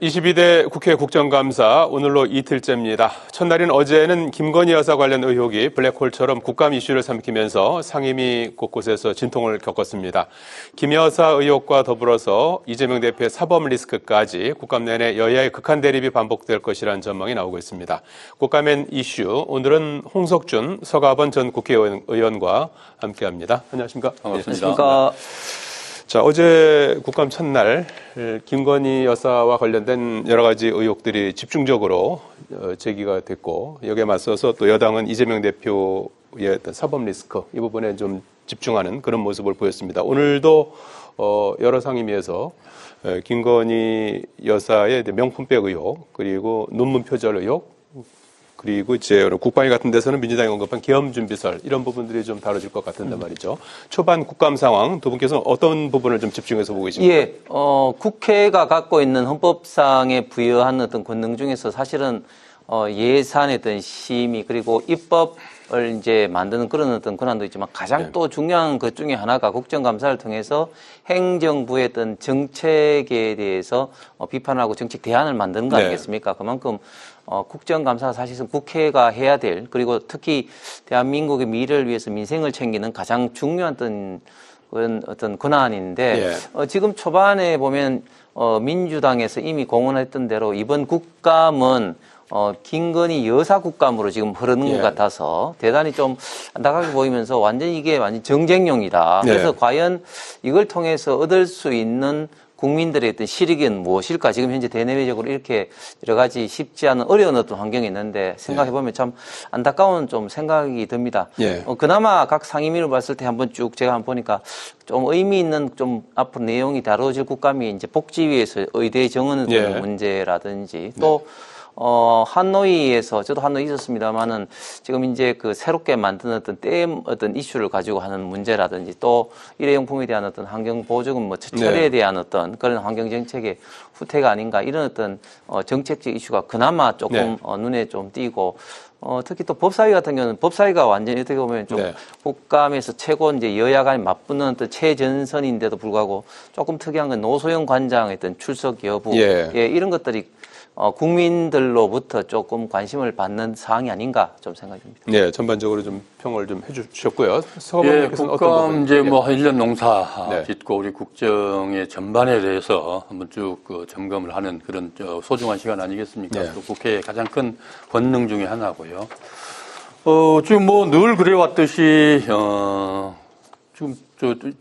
22대 국회 국정감사 오늘로 이틀째입니다. 첫날인 어제는 김건희 여사 관련 의혹이 블랙홀처럼 국감 이슈를 삼키면서 상임위 곳곳에서 진통을 겪었습니다. 김 여사 의혹과 더불어서 이재명 대표의 사법 리스크까지 국감 내내 여야의 극한 대립이 반복될 것이라는 전망이 나오고 있습니다. 국감엔 이슈, 오늘은 홍석준 서가번 전 국회의원과 함께합니다. 안녕하십니까? 반갑습니다. 자, 어제 국감 첫날 김건희 여사와 관련된 여러 가지 의혹들이 집중적으로 제기가 됐고, 여기에 맞서서 또 여당은 이재명 대표의 어떤 사법 리스크 이 부분에 좀 집중하는 그런 모습을 보였습니다. 오늘도 여러 상임위에서 김건희 여사의 명품백 의혹, 그리고 논문 표절 의혹, 그리고 이제 국방위 같은 데서는 민주당이 언급한 계엄준비설 이런 부분들이 좀 다뤄질 것 같은데 말이죠. 초반 국감 상황 두 분께서는 어떤 부분을 좀 집중해서 보고 계십니까? 예, 국회가 갖고 있는 헌법상에 부여한 어떤 권능 중에서 사실은 예산의 어떤 심의 그리고 입법을 이제 만드는 그런 어떤 권한도 있지만 가장 또 중요한 것 중에 하나가 국정감사를 통해서 행정부의 어떤 정책에 대해서 비판하고 정책 대안을 만드는 거 아니겠습니까? 그만큼 국정감사가 사실은 국회가 해야 될, 그리고 특히 대한민국의 미래를 위해서 민생을 챙기는 가장 중요한 어떤 권한인데, 지금 초반에 보면 민주당에서 이미 공언했던 대로 이번 국감은 김건희 여사 국감으로 지금 흐르는 것 같아서 대단히 좀 안타깝게 보이면서 완전히 이게 완전 정쟁용이다. 그래서 과연 이걸 통해서 얻을 수 있는 국민들의 어떤 실익은 무엇일까? 지금 현재 대내외적으로 이렇게 여러 가지 쉽지 않은 어려운 어떤 환경이 있는데 생각해보면 참 안타까운 좀 생각이 듭니다. 그나마 각 상임위를 봤을 때 한번 쭉 제가 한번 보니까 좀 의미 있는 좀 앞으로 내용이 다뤄질 국감이 이제 복지위에서 의대 정원 문제라든지 또 한노위에서, 저도 한노위 있었습니다만은 지금 이제 그 새롭게 만든 어떤 이슈를 가지고 하는 문제라든지 또 일회용품에 대한 어떤 환경보조금 처리에 대한 어떤 그런 환경정책의 후퇴가 아닌가 이런 어떤 정책적 이슈가 그나마 조금 눈에 좀 띄고 특히 또 법사위 같은 경우는 법사위가 완전히 어떻게 보면 좀 국감에서 최고 이제 여야 간에 맞붙는 어떤 최전선인데도 불구하고 조금 특이한 건 노소영 관장의 어떤 출석 여부 이런 것들이 국민들로부터 조금 관심을 받는 사항이 아닌가 좀 생각이 듭니다. 네, 전반적으로 좀 평을 좀 해주셨고요. 국감 이제 뭐 1년 농사 짓고 우리 국정의 전반에 대해서 한번 쭉 점검을 하는 그런 소중한 시간 아니겠습니까? 또 국회의 가장 큰 권능 중에 하나고요. 지금 뭐 늘 그래왔듯이 지금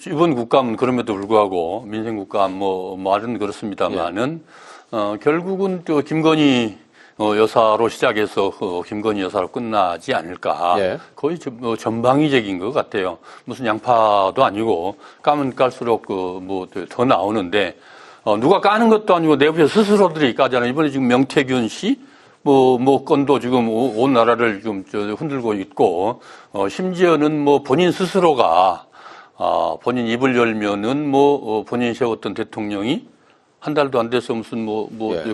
이번 국감은 그럼에도 불구하고 민생 국감 말은 그렇습니다만은. 결국은 또 김건희 여사로 시작해서 김건희 여사로 끝나지 않을까. 거의 전방위적인 것 같아요. 무슨 양파도 아니고 까면 깔수록 더 나오는데 누가 까는 것도 아니고 내부에서 스스로들이 까잖아요. 이번에 지금 명태균 씨 건도 지금 온 나라를 지금 흔들고 있고 심지어는 본인 스스로가 본인 입을 열면은 본인이 세웠던 대통령이 한 달도 안 돼서 무슨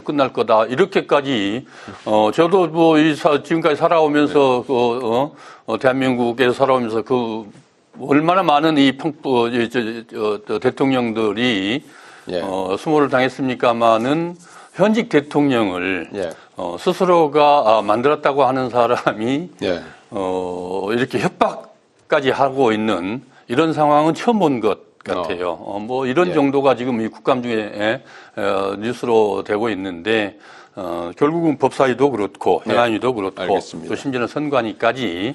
끝날 거다 이렇게까지 저도 지금까지 살아오면서 대한민국에서 살아오면서 얼마나 많은 이 대통령들이 수모를 당했습니까마는 현직 대통령을 스스로가 만들었다고 하는 사람이 이렇게 협박까지 하고 있는 이런 상황은 처음 본 것 같아요. 이런 정도가 지금 이 국감 중에 뉴스로 되고 있는데 결국은 법사위도 그렇고 행안위도 그렇고 또 심지어는 선관위까지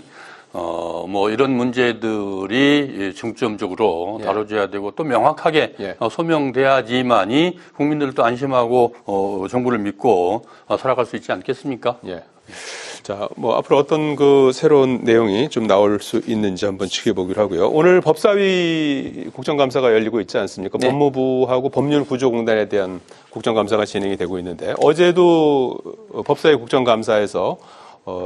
이런 문제들이 중점적으로 다뤄져야 되고 또 명확하게 소명돼야지만이 국민들도 안심하고 정부를 믿고 살아갈 수 있지 않겠습니까? 자, 앞으로 어떤 새로운 내용이 좀 나올 수 있는지 한번 지켜보기로 하고요. 오늘 법사위 국정감사가 열리고 있지 않습니까? 법무부하고 법률구조공단에 대한 국정감사가 진행이 되고 있는데 어제도 법사위 국정감사에서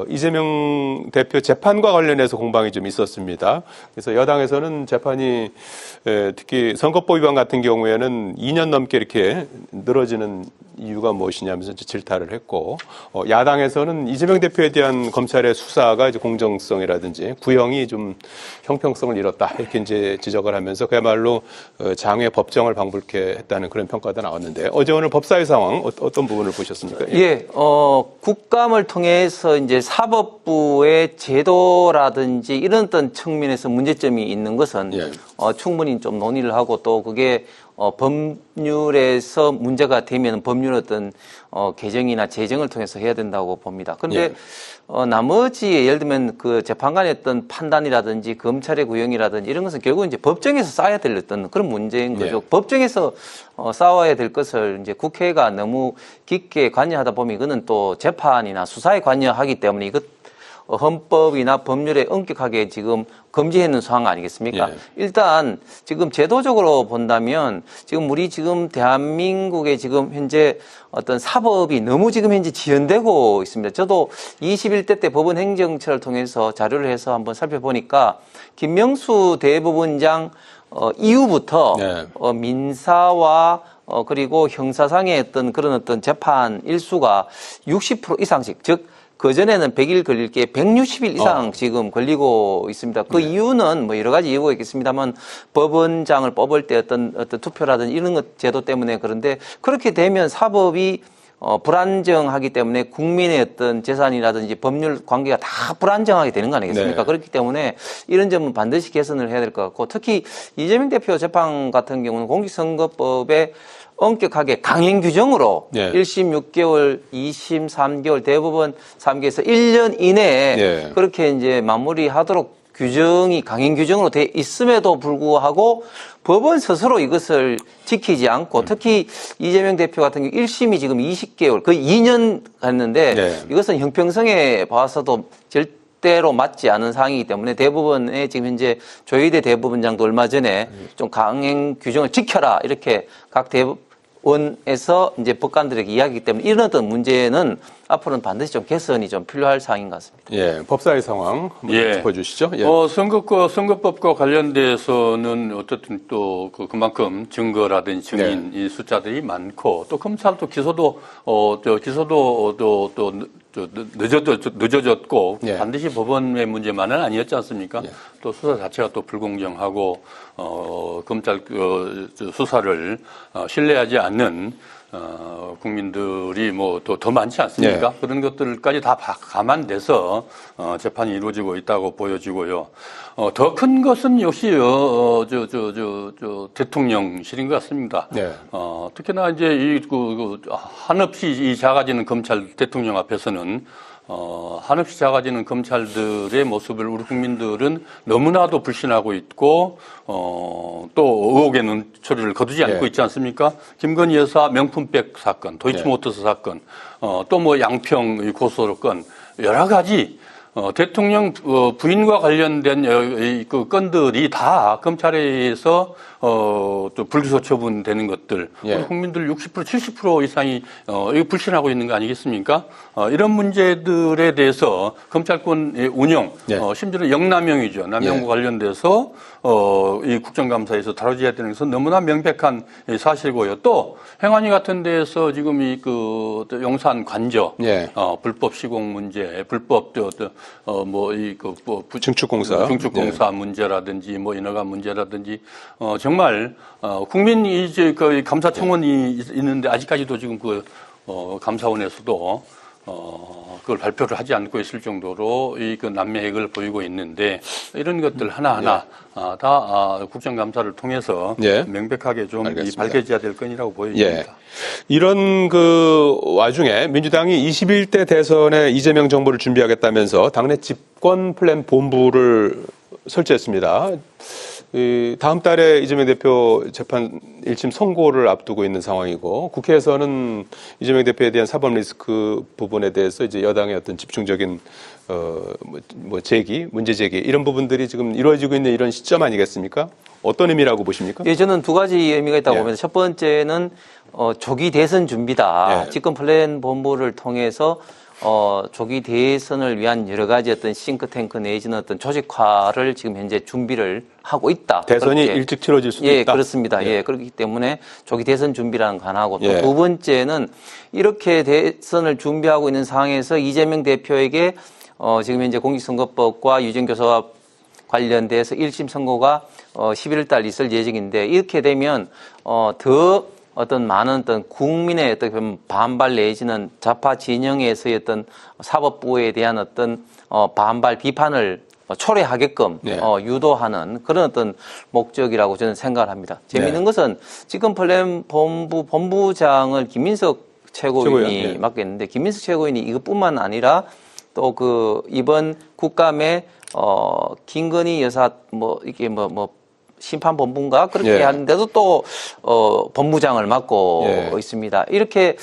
이재명 대표 재판과 관련해서 공방이 좀 있었습니다. 그래서 여당에서는 재판이 특히 선거법 위반 같은 경우에는 2년 넘게 이렇게 늘어지는 이유가 무엇이냐면서 질타를 했고, 야당에서는 이재명 대표에 대한 검찰의 수사가 이제 공정성이라든지 구형이 좀 형평성을 잃었다 이렇게 이제 지적을 하면서 그야말로 장외 법정을 방불케 했다는 그런 평가도 나왔는데, 어제 오늘 법사위 상황 어떤 부분을 보셨습니까? 예, 국감을 통해서 이제 사법부의 제도라든지 이런 어떤 측면에서 문제점이 있는 것은 예. 충분히 좀 논의를 하고 또 그게 법률에서 문제가 되면 법률 어떤 개정이나 제정을 통해서 해야 된다고 봅니다. 그런데 나머지 예를 들면 그 재판관의 어떤 판단이라든지 검찰의 구형이라든지 이런 것은 결국 이제 법정에서 쌓아야 될 어떤 그런 문제인 거죠. 법정에서 싸워야 될 것을 이제 국회가 너무 깊게 관여하다 보면 이거는 또 재판이나 수사에 관여하기 때문에 이것 헌법이나 법률에 엄격하게 지금 금지해 놓은 상황 아니겠습니까? 예. 일단 지금 제도적으로 본다면 지금 우리 지금 대한민국의 지금 현재 어떤 사법이 너무 지금 현재 지연되고 있습니다. 저도 21대 때 법원 행정처를 통해서 자료를 해서 한번 살펴보니까 김명수 대법원장 이후부터 네. 민사와 그리고 형사상의 어떤 재판 일수가 60% 이상씩, 즉 그전에는 100일 걸릴 게 160일 이상 지금 걸리고 있습니다. 그 이유는 뭐 여러 가지 이유가 있겠습니다만 법원장을 뽑을 때 어떤 투표라든지 이런 것 제도 때문에 그런데 그렇게 되면 사법이 불안정하기 때문에 국민의 어떤 재산이라든지 법률 관계가 다 불안정하게 되는 거 아니겠습니까? 네. 그렇기 때문에 이런 점은 반드시 개선을 해야 될 것 같고 특히 이재명 대표 재판 같은 경우는 공직선거법에 엄격하게 강행 규정으로 예. 1심 6개월, 2심 3개월, 대법원 3개에서 1년 이내에 예. 그렇게 이제 마무리하도록 규정이 강행 규정으로 돼 있음에도 불구하고 법원 스스로 이것을 지키지 않고 특히 이재명 대표 같은 경우 1심이 지금 20개월, 거의 2년 갔는데 네. 이것은 형평성에 봐서도 절대로 맞지 않은 사항이기 때문에 대법원의 지금 현재 조희대 대법원장도 얼마 전에 좀 강행 규정을 지켜라 이렇게 각 대법원에서 이제 법관들에게 이야기하기 때문에 이런 어떤 문제는 앞으로는 반드시 좀 개선이 좀 필요할 사항인 것 같습니다. 예, 법사위 상황 한번 짚어주시죠. 예. 선거법과 관련돼서는 어쨌든 또 그만큼 증거라든지 증인 이 숫자들이 많고 또 검찰도 기소도 늦어졌고 예. 반드시 법원의 문제만은 아니었지 않습니까? 예. 또 수사 자체가 또 불공정하고 검찰 수사를 신뢰하지 않는 국민들이 뭐 더 많지 않습니까? 네. 그런 것들까지 다 감안돼서 재판이 이루어지고 있다고 보여지고요. 더 큰 것은 역시 대통령실인 것 같습니다. 네. 특히나 이제 한없이 이 작아지는 검찰 대통령 앞에서는 한없이 작아지는 검찰들의 모습을 우리 국민들은 너무나도 불신하고 있고 또 의혹의 눈초리를 거두지 않고 네. 있지 않습니까? 김건희 여사 명품백 사건, 도이치모터스 사건, 또 뭐 양평 고소로 건 여러 가지 대통령 부인과 관련된 그 건들이 다 검찰에서 또 불기소 처분되는 것들 예. 우리 국민들 60% 70% 이상이 이거 불신하고 있는 거 아니겠습니까? 이런 문제들에 대해서 검찰권의 운영, 예. 심지어 영남용이죠. 남용과 예. 관련돼서 이 국정감사에서 다뤄져야 되는 것은 너무나 명백한 사실고요. 또 행안위 같은 데에서 지금 용산 관저, 예. 불법 시공 문제, 불법 증축공사. 증축공사 문제라든지 뭐 인허가 문제라든지 정말 국민이 이제 그 감사청원이 있는데 아직까지도 지금 감사원에서도 그걸 발표를 하지 않고 있을 정도로 그 난맥을 보이고 있는데 이런 것들 하나하나 다 국정감사를 통해서 예. 명백하게 좀 알겠습니다. 밝혀져야 될 건이라고 보여집니다. 예. 이런 그 와중에 민주당이 21대 대선에 이재명 정부를 준비하겠다면서 당내 집권 플랜 본부를 설치했습니다. 다음 달에 이재명 대표 재판 1심 선고를 앞두고 있는 상황이고 국회에서는 이재명 대표에 대한 사법 리스크 부분에 대해서 이제 여당의 어떤 집중적인 문제 제기 이런 부분들이 지금 이루어지고 있는 이런 시점 아니겠습니까? 어떤 의미라고 보십니까? 예, 저는 두 가지 의미가 있다고 예. 봅니다. 첫 번째는 조기 대선 준비다. 예. 집권 플랜 본부를 통해서 조기 대선을 위한 여러 가지 어떤 싱크탱크 내지는 어떤 조직화를 지금 현재 준비를 하고 있다. 대선이 그렇게. 일찍 치러질 수도 예, 있다. 그렇습니다. 예. 예, 그렇기 때문에 조기 대선 준비라는 거 하나고 또 예. 두 번째는 이렇게 대선을 준비하고 있는 상황에서 이재명 대표에게 지금 현재 공직선거법과 유전교사와 관련돼서 1심 선고가 11월 달 있을 예정인데 이렇게 되면 더 어떤 많은 어떤 국민의 어떤 반발 내지는 좌파 진영에서의 어떤 사법부에 대한 어떤 반발 비판을 초래하게끔 네. 유도하는 그런 어떤 목적이라고 저는 생각을 합니다. 재미있는 것은 지금 플랜 본부장을 김민석 최고위원이 최고위원, 예. 맡겠는데 김민석 최고위원이 이것뿐만 아니라 또 그 이번 국감에 김건희 여사 이게 심판본부인가 그렇게 예. 하는데도 또 본부장을 맡고 예. 있습니다. 이렇게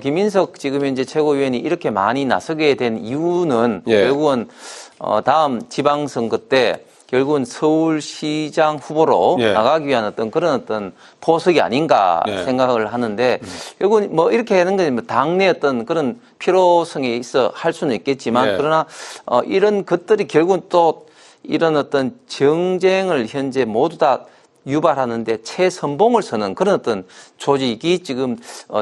김민석 지금 현재 최고위원이 이렇게 많이 나서게 된 이유는 예. 결국은 다음 지방선거 때 결국은 서울시장 후보로 예. 나가기 위한 어떤 그런 어떤 포석이 아닌가 예. 생각을 하는데 결국은 이렇게 하는 건 당내 어떤 그런 필요성이 있어 할 수는 있겠지만 예. 그러나 이런 것들이 결국은 또 이런 어떤 정쟁을 현재 모두 다 유발하는데 최선봉을 서는 그런 어떤 조직이 지금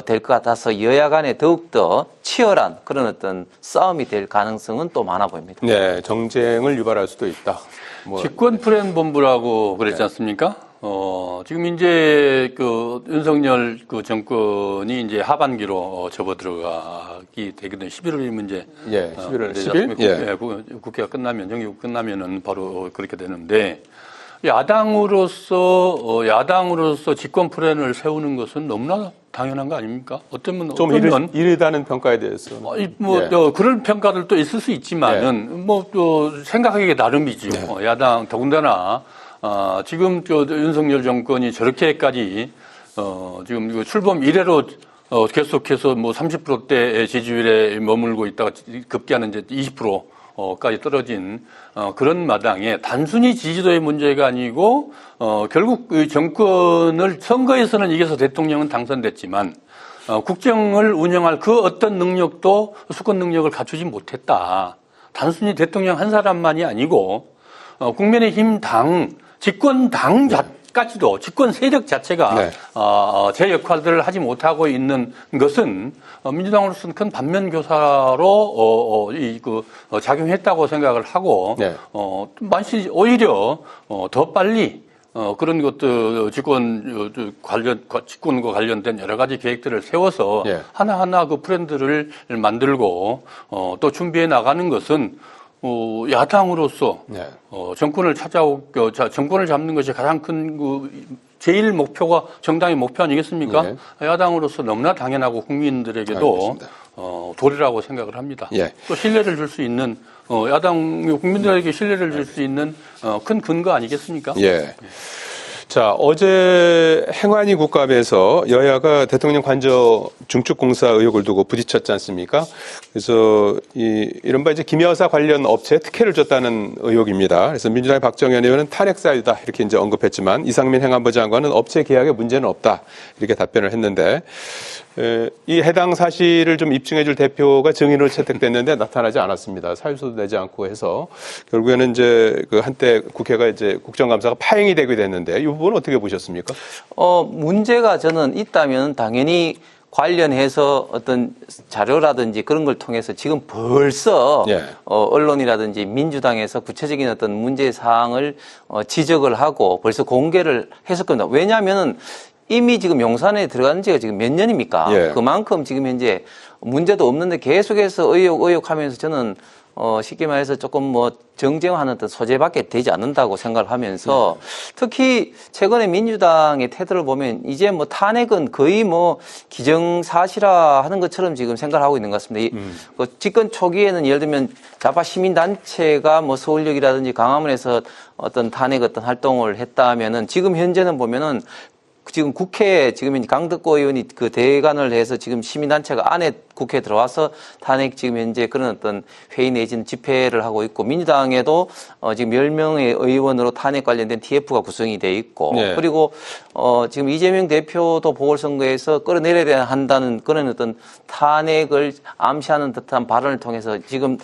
될 것 같아서 여야 간에 더욱더 치열한 그런 어떤 싸움이 될 가능성은 또 많아 보입니다. 네, 정쟁을 유발할 수도 있다. 집권 프렌 본부라고 그랬지 않습니까? 지금 이제 윤석열 정권이 이제 하반기로 접어 들어가기 되거든요. 11월이 문제. 예, 11월 되지 10일? 않습니까? 예. 국회가 끝나면, 정기국 끝나면은 바로 그렇게 되는데, 야당으로서 집권 프렌을 세우는 것은 너무나 당연한 거 아닙니까? 어쩌면 좀 이르다는 평가에 대해서. 예. 그런 평가들도 있을 수 있지만은, 또 생각하기에 나름이죠. 야당, 더군다나, 지금 윤석열 정권이 저렇게까지, 지금 출범 이래로 계속해서 30%대의 지지율에 머물고 있다가 급기야는 이제 20%까지 떨어진 그런 마당에 단순히 지지도의 문제가 아니고 결국 그 정권을 선거에서는 이겨서 대통령은 당선됐지만 국정을 운영할 그 어떤 능력도 수권 능력을 갖추지 못했다. 단순히 대통령 한 사람만이 아니고 국민의힘 집권 당까지도 집권 세력 자체가 네. 제 역할들을 하지 못하고 있는 것은 민주당으로서는 큰 반면교사로 작용했다고 생각을 하고 네. 오히려 더 빨리 그런 것도 집권과 관련된 여러 가지 계획들을 세워서 예. 하나하나 그 프렌드를 만들고 또 준비해 나가는 것은 야당으로서 네. 정권을 정권을 잡는 것이 가장 큰 제일 목표가 정당의 목표 아니겠습니까? 네. 야당으로서 너무나 당연하고 국민들에게도 알겠습니다. 도리라고 생각을 합니다. 예. 또 신뢰를 줄 수 있는 국민들에게 신뢰를 줄 수 있는 큰 근거 아니겠습니까? 예. 자, 어제 행안위 국감에서 여야가 대통령 관저 중축 공사 의혹을 두고 부딪혔지 않습니까? 그래서 이른바 이제 김 여사 관련 업체에 특혜를 줬다는 의혹입니다. 그래서 민주당의 박정현 의원은 탄핵 사유다 이렇게 이제 언급했지만 이상민 행안부 장관은 업체 계약에 문제는 없다 이렇게 답변을 했는데 이 해당 사실을 좀 입증해줄 대표가 증인으로 채택됐는데 나타나지 않았습니다. 사유서도 내지 않고 해서 결국에는 이제 그 한때 국회가 이제 국정감사가 파행이 되게 됐는데 이 부분은 어떻게 보셨습니까? 문제가 저는 있다면 당연히 관련해서 어떤 자료라든지 그런 걸 통해서 지금 벌써 예. 언론이라든지 민주당에서 구체적인 어떤 문제 사항을 지적을 하고 벌써 공개를 했을 겁니다. 왜냐하면은 이미 지금 용산에 들어간 지가 지금 몇 년입니까? 예. 그만큼 지금 현재 문제도 없는데 계속해서 의혹하면서 저는 쉽게 말해서 조금 정쟁하는 어떤 소재밖에 되지 않는다고 생각을 하면서 특히 최근에 민주당의 태도를 보면 이제 탄핵은 거의 기정사실화 하는 것처럼 지금 생각을 하고 있는 것 같습니다. 집권 초기에는 예를 들면 좌파 시민단체가 서울역이라든지 강화문에서 어떤 탄핵 어떤 활동을 했다면은 지금 현재는 보면은 지금 국회에 지금 강덕구 의원이 그 대관을 해서 지금 시민단체가 안에 국회에 들어와서 탄핵 지금 현재 그런 어떤 회의 내지는 집회를 하고 있고 민주당에도 지금 10명의 의원으로 탄핵 관련된 TF가 구성이 돼 있고 네. 그리고 지금 이재명 대표도 보궐선거에서 끌어내려야 한다는 그런 어떤 탄핵을 암시하는 듯한 발언을 통해서 지금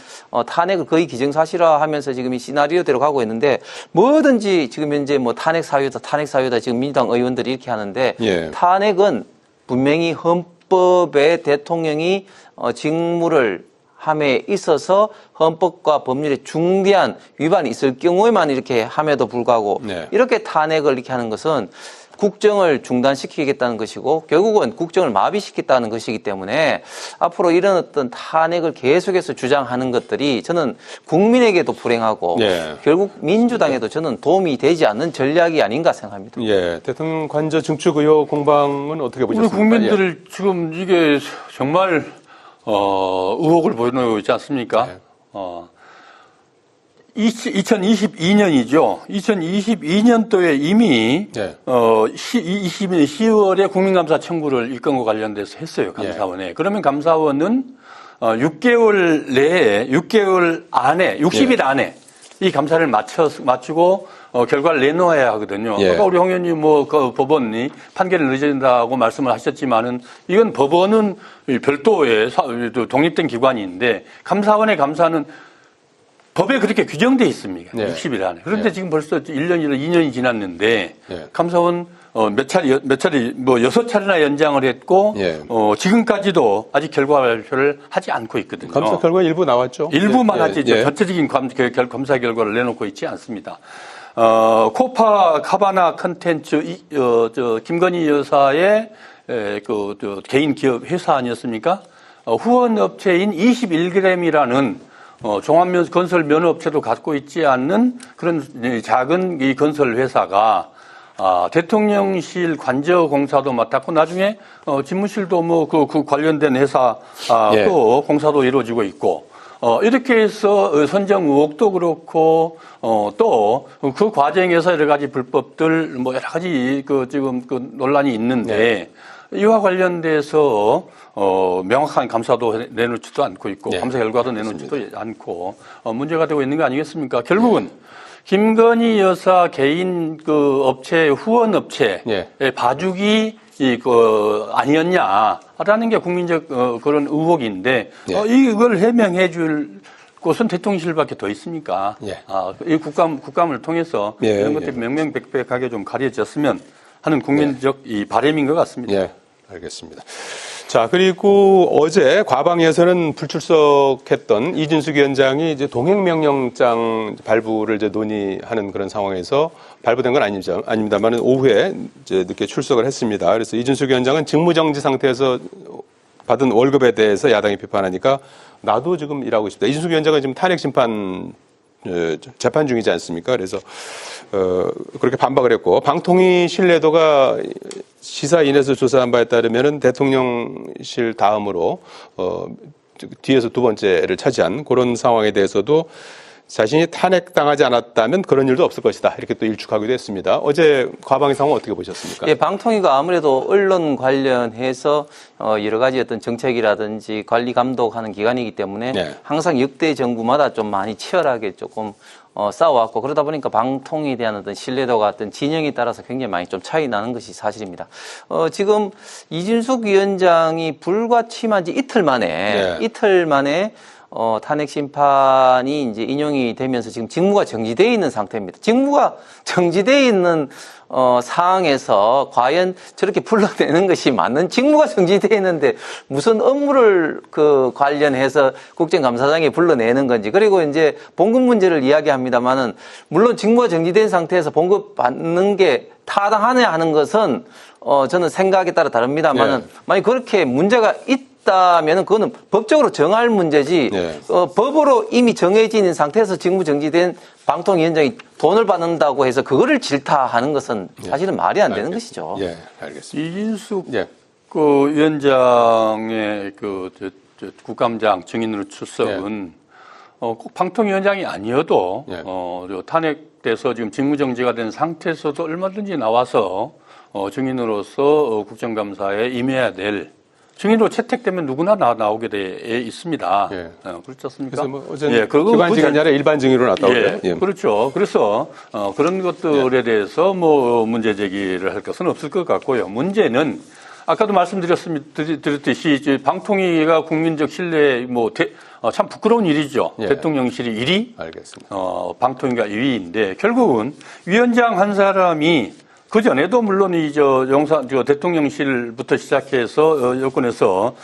탄핵을 거의 기정사실화하면서 지금 이 시나리오대로 가고 있는데 뭐든지 지금 현재 뭐 탄핵 사유다 지금 민주당 의원들이 이렇게 하는데 예. 탄핵은 분명히 헌법에 대통령이 직무를 함에 있어서 헌법과 법률에 중대한 위반이 있을 경우에만 이렇게 함에도 불구하고 네. 이렇게 탄핵을 이렇게 하는 것은 국정을 중단시키겠다는 것이고 결국은 국정을 마비시키겠다는 것이기 때문에 앞으로 이런 어떤 탄핵을 계속해서 주장하는 것들이 저는 국민에게도 불행하고 네. 결국 민주당에도 저는 도움이 되지 않는 전략이 아닌가 생각합니다. 예, 대통령 관저 증축 의혹 공방은 어떻게 우리 보셨습니까? 국민들 지금 이게 정말 의혹을 보여주고 있지 않습니까? 네. 2022년이죠. 2022년도에 이미 네. 20년 10월에 국민감사 청구를 일건과 관련돼서 했어요. 감사원에. 그러면 감사원은 6개월 내에 6개월 안에 60일 안에 이 감사를 마치고 결과를 내놓아야 하거든요. 예. 아까 우리 홍 의원님 그 법원이 판결을 늦어진다고 말씀을 하셨지만은 이건 법원은 별도의 독립된 기관인데 감사원의 감사는 법에 그렇게 규정돼 있습니다. 네. 60일 안에. 그런데 네. 지금 벌써 1년이나 2년이 지났는데 네. 감사원 몇 차례 뭐 6차례나 연장을 했고 네. 지금까지도 아직 결과 발표를 하지 않고 있거든요. 감사 결과 일부 나왔죠. 일부만 예, 하지 예. 전체적인 감사 결과를 내놓고 있지 않습니다. 코파 카바나 컨텐츠 김건희 여사의 개인 기업 회사 아니었습니까? 후원 업체인 21g이라는 건설 면허업체도 갖고 있지 않는 그런 작은 이 건설 회사가 대통령실 관저공사도 맡았고 나중에 집무실도 뭐 그 관련된 회사 예. 또 공사도 이루어지고 있고 이렇게 해서 선정 의혹도 그렇고 또 그 과정에서 여러 가지 불법들 뭐 여러 가지 지금 논란이 있는데 이와 관련돼서 명확한 감사도 내놓지도 않고 있고 감사 결과도 내놓지도 않고 문제가 되고 있는 거 아니겠습니까? 결국은 김건희 여사 개인 업체 후원 업체의 봐주기 아니었냐라는 게 국민적 그런 의혹인데 이걸 해명해 줄 곳은 대통령실밖에 더 있습니까? 이 국감을 통해서 이런 것들이 명명백백하게 좀 가려졌으면 하는 국민적 이 바람인 것 같습니다. 예, 알겠습니다. 자, 그리고 어제 과방위에서는 불출석했던 이준숙 위원장이 이제 동행명령장 발부를 이제 논의하는 그런 상황에서 발부된 건 아닙니다만 오후에 이제 늦게 출석을 했습니다. 그래서 이준숙 위원장은 직무정지 상태에서 받은 월급에 대해서 야당이 비판하니까 나도 지금 일하고 싶다. 이준숙 위원장은 지금 탄핵 심판 재판 중이지 않습니까? 그래서 그렇게 반박을 했고 방통위 신뢰도가 시사인에서 조사한 바에 따르면은 대통령실 다음으로 뒤에서 두 번째를 차지한 그런 상황에 대해서도 자신이 탄핵당하지 않았다면 그런 일도 없을 것이다. 이렇게 또 일축하기도 했습니다. 어제 과방위 상황 어떻게 보셨습니까? 예, 방통위가 아무래도 언론 관련해서 여러 가지 어떤 정책이라든지 관리 감독하는 기관이기 때문에 항상 역대 정부마다 좀 많이 치열하게 조금 싸워왔고 그러다 보니까 방통위에 대한 어떤 신뢰도가 어떤 진영에 따라서 굉장히 많이 좀 차이 나는 것이 사실입니다. 지금 이준숙 위원장이 불과 취임한 지 이틀 만에 탄핵 심판이 이제 인용이 되면서 지금 직무가 정지되어 있는 상태입니다. 직무가 정지되어 있는 상황에서 과연 저렇게 불러내는 것이 맞는 직무가 정지되어 있는데 무슨 업무를 관련해서 국정감사장에 불러내는 건지 그리고 이제 봉급 문제를 이야기합니다만은 물론 직무가 정지된 상태에서 봉급 받는 게 타당하냐 하는 것은 저는 생각에 따라 다릅니다만은 만약 그렇게 문제가 있다면은 그거는 법적으로 정할 문제지 법으로 이미 정해져 있는 상태에서 직무 정지된 방통위원장이 돈을 받는다고 해서 그거를 질타하는 것은 사실은 말이 안 되는 것이죠. 예, 알겠습니다. 이준숙 위원장의 국감장 증인으로 출석은 꼭 방통위원장이 아니어도 탄핵돼서 지금 직무정지가 된 상태에서도 얼마든지 나와서 증인으로서 국정감사에 임해야 될 증인으로 채택되면 누구나 나오게 돼 있습니다. 예. 그렇지 않습니까? 그래서 뭐 어제 기관 증인이 아니라 일반 증인으로 나왔다고요? 예, 예. 그렇죠. 그래서 그런 것들에 대해서 뭐 문제 제기를 할 것은 없을 것 같고요. 문제는 아까도 말씀드렸듯이 이제 방통위가 국민적 신뢰 참 부끄러운 일이죠. 예. 대통령실이 1위, 알겠습니다. 방통위가 2위인데 결국은 위원장 한 사람이 그 전에도 물론 대통령실부터 시작해서 여권에서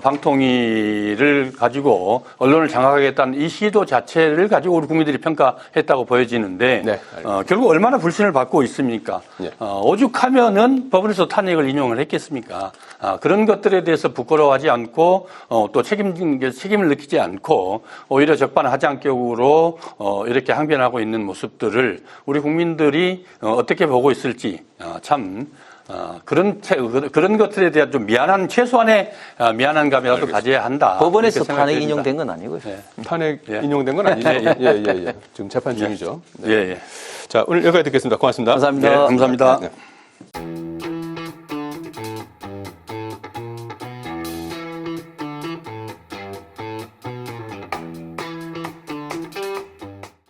방통위를 가지고 언론을 장악하겠다는 이 시도 자체를 가지고 우리 국민들이 평가했다고 보여지는데 네, 결국 얼마나 불신을 받고 있습니까? 네. 오죽하면은 법원에서 탄핵을 인용을 했겠습니까? 그런 것들에 대해서 부끄러워하지 않고 또 책임을 느끼지 않고 오히려 적반하장격으로 이렇게 항변하고 있는 모습들을 우리 국민들이 어떻게 보고 있을지 참 그런 것들에 대한 좀 최소한의 미안한 감이라도 가져야 한다. 법원에서 이렇게 탄핵 생각됩니다. 인용된 건 아니고요. 네. 탄핵 인용된 건 아니죠. 예. 지금 재판 중이죠. 네. 예. 자, 오늘 여기까지 듣겠습니다. 고맙습니다. 감사합니다. 네, 감사합니다. 네.